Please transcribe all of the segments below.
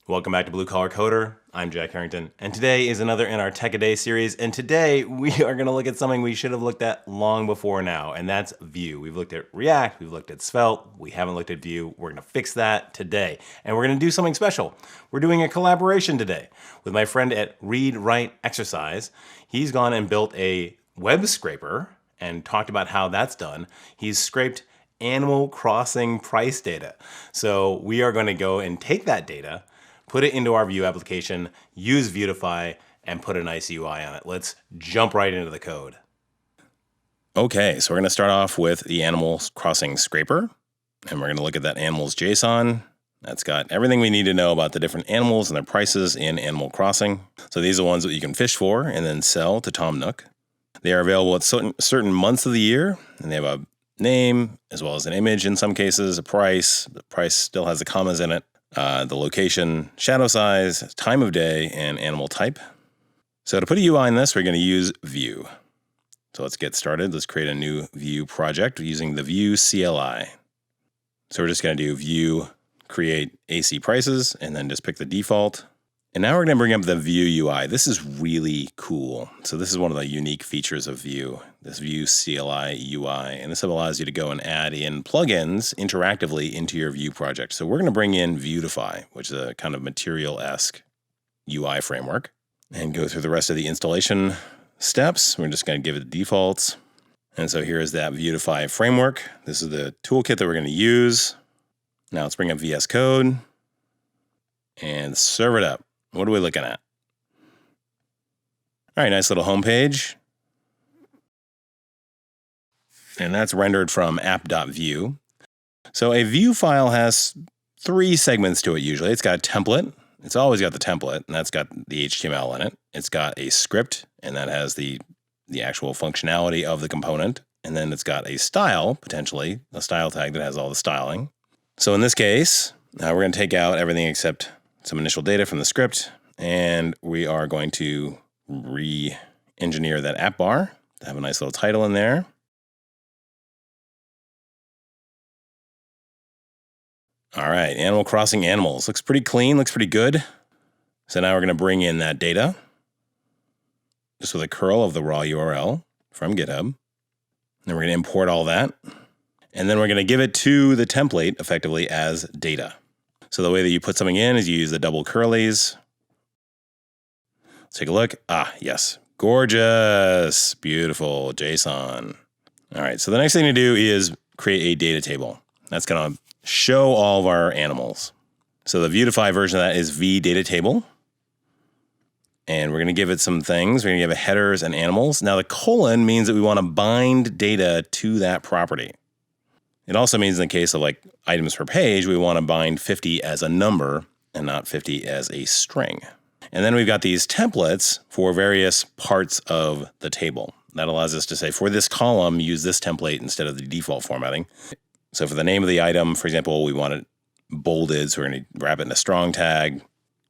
Welcome back to Blue Collar Coder. I'm Jack Harrington, and today is another in our Tech A Day series, and today we are going to look at something we should have looked at long before now, and that's Vue. We've looked at React, we've looked at Svelte, we haven't looked at Vue. We're going to fix that today, and we're going to do something special. We're doing a collaboration today with my friend at Read Write Exercise. He's gone and built a web scraper and talked about how that's done. He's scraped Animal Crossing price data. So we are going to go and take that data, put it into our Vue application, use Vuetify, and put a nice UI on it. Let's jump right into the code. Okay, so we're going to start off with the Animal Crossing scraper, and we're going to look at that animals JSON. That's got everything we need to know about the different animals and their prices in Animal Crossing. So these are the ones that you can fish for and then sell to Tom Nook. They are available at certain months of the year, and they have a name as well as an image in some cases, a price. The price still has the commas in it. The location, shadow size, time of day, and animal type. So to put a UI in this, we're going to use Vue. So let's get started. Let's create a new Vue project using the Vue CLI. So we're just going to do Vue create AC prices and then just pick the default. And now we're going to bring up the Vue UI. This is really cool. So this is one of the unique features of Vue, this Vue CLI UI. And this allows you to go and add in plugins interactively into your Vue project. So we're going to bring in Vuetify, which is a kind of material-esque UI framework, and go through the rest of the installation steps. We're just going to give it the defaults. And so here is that Vuetify framework. This is the toolkit that we're going to use. Now let's bring up VS Code and serve it up. What are we looking at? All right, nice little homepage. And that's rendered from app.vue. So a Vue file has 3 segments to it usually. It's got a template. It's always got the template, and that's got the HTML in it. It's got a script, and that has the actual functionality of the component. And then it's got a style, potentially, a style tag that has all the styling. So in this case, we're going to take out everything except some initial data from the script, and we are going to re-engineer that app bar to have a nice little title in there. All right, Animal Crossing animals. Looks pretty clean, looks pretty good. So now we're going to bring in that data just with a curl of the raw URL from GitHub. Then we're going to import all that. And then we're going to give it to the template effectively as data. So the way that you put something in is you use the double curlies. Let's take a look. Yes. Gorgeous. Beautiful JSON. All right. So the next thing to do is create a data table. That's going to show all of our animals. So the Vuetify version of that is vDataTable. And we're going to give it some things. We're going to give it headers and animals. Now the colon means that we want to bind data to that property. It also means in the case of like items per page, we want to bind 50 as a number and not 50 as a string. And then we've got these templates for various parts of the table. That allows us to say, for this column, use this template instead of the default formatting. So for the name of the item, for example, we want it bolded, so we're going to wrap it in a strong tag.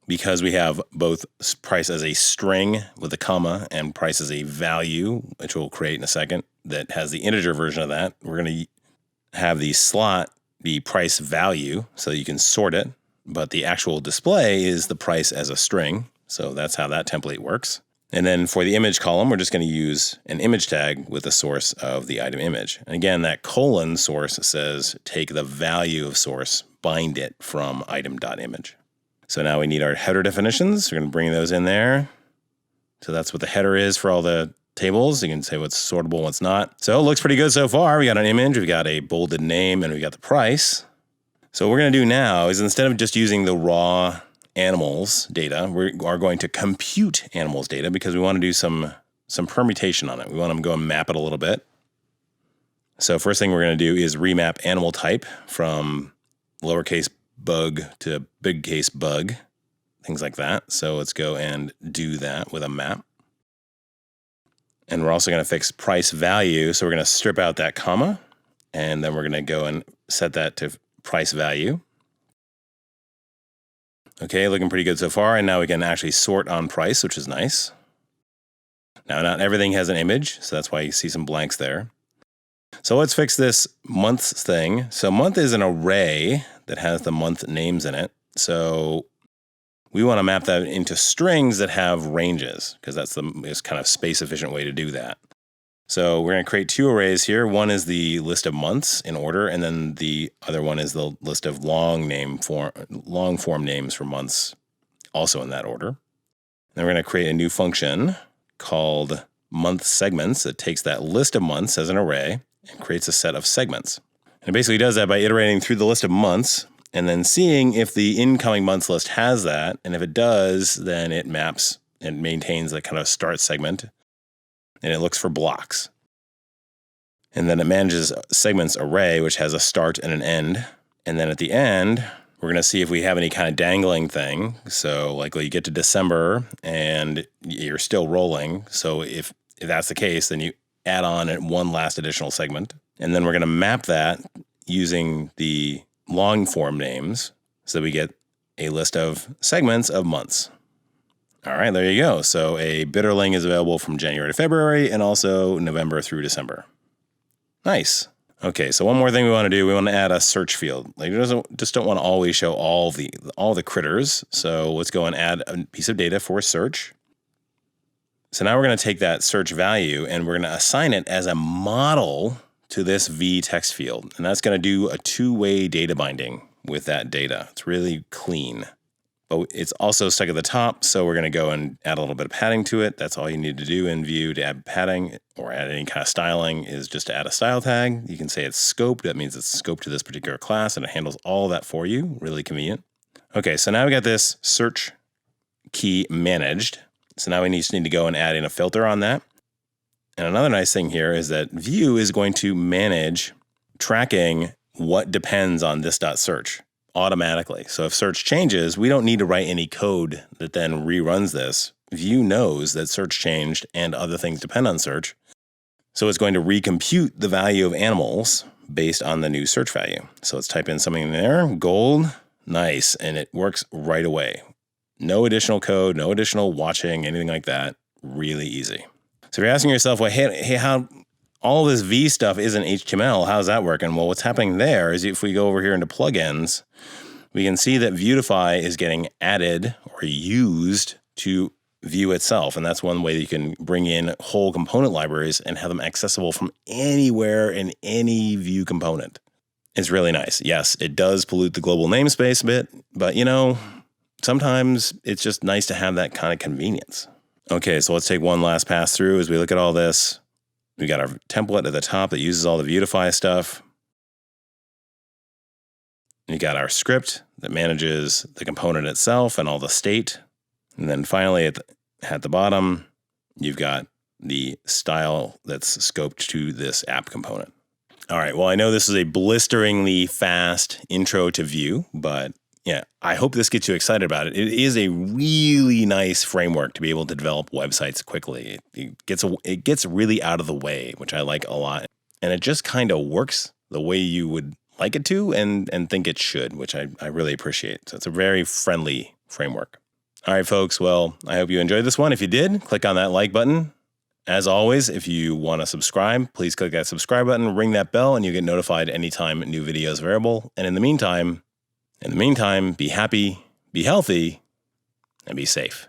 Because we have both price as a string with a comma and price as a value, which we'll create in a second, that has the integer version of that, we're going to have the slot be price value so you can sort it, but the actual display is the price as a string. So that's how that template works. And then for the image column, we're just going to use an image tag with the source of the item image. And again, that colon source says take the value of source, bind it from item.image. So now we need our header definitions. We're going to bring those in there. So that's what the header is for all the tables. You can say what's sortable, what's not. So it looks pretty good so far. We got an image, we got a bolded name, and we got the price. So what we're going to do now is instead of just using the raw animals data, we are going to compute animals data because we want to do some permutation on it. We want to go and map it a little bit. So first thing we're going to do is remap animal type from lowercase bug to big case bug, things like that. So let's go and do that with a map. And we're also going to fix price value. So we're going to strip out that comma, and then we're going to go and set that to price value. Okay, looking pretty good so far. And now we can actually sort on price, which is nice. Now, not everything has an image, so that's why you see some blanks there. So let's fix this months thing. So month is an array that has the month names in it. So we want to map that into strings that have ranges, because that's the most kind of space efficient way to do that. So we're going to create two arrays here. One is the list of months in order, and then the other one is the list of long form names for months, also in that order. Then we're going to create a new function called month segments that takes that list of months as an array and creates a set of segments. And it basically does that by iterating through the list of months and then seeing if the incoming months list has that. And if it does, then it maps and maintains that kind of start segment, and it looks for blocks. And then it manages segments array, which has a start and an end. And then at the end, we're going to see if we have any kind of dangling thing. So like you get to December and you're still rolling. So if that's the case, then you add on one last additional segment. And then we're going to map that using the long form names so that we get a list of segments of months. All right, there you go. So a bitterling is available from January to February and also November through December. Nice. Okay, so one more thing we want to do, we want to add a search field. Like we just don't want to always show all the critters. So let's go and add a piece of data for search. So now we're going to take that search value and we're going to assign it as a model to this v text field. And that's going to do a two-way data binding with that data. It's really clean. But it's also stuck at the top, so we're going to go and add a little bit of padding to it. That's all you need to do in Vue to add padding or add any kind of styling is just to add a style tag. You can say it's scoped. That means it's scoped to this particular class, and it handles all that for you. Really convenient. Okay, so now we got this search key managed. So now we just need to go and add in a filter on that. And another nice thing here is that Vue is going to manage tracking what depends on this.search automatically. So if search changes, we don't need to write any code that then reruns this. Vue knows that search changed and other things depend on search. So it's going to recompute the value of animals based on the new search value. So let's type in something in there, gold, nice, and it works right away. No additional code, no additional watching, anything like that. Really easy. So if you're asking yourself, well, hey, how all this V stuff isn't HTML, how's that working? Well, what's happening there is if we go over here into plugins, we can see that Vuetify is getting added or used to Vue itself. And that's one way that you can bring in whole component libraries and have them accessible from anywhere in any Vue component. It's really nice. Yes, it does pollute the global namespace a bit, but sometimes it's just nice to have that kind of convenience. Okay, so let's take one last pass through as we look at all this. We got our template at the top that uses all the Vuetify stuff. You got our script that manages the component itself and all the state. And then finally at the bottom, you've got the style that's scoped to this app component. All right, well, I know this is a blisteringly fast intro to Vue, but yeah, I hope this gets you excited about it. It is a really nice framework to be able to develop websites quickly. It gets really out of the way, which I like a lot. And it just kind of works the way you would like it to and think it should, which I really appreciate. So it's a very friendly framework. All right, folks. Well, I hope you enjoyed this one. If you did, click on that like button. As always, if you want to subscribe, please click that subscribe button, ring that bell, and you get notified anytime new videos are available. And in the meantime, be happy, be healthy, and be safe.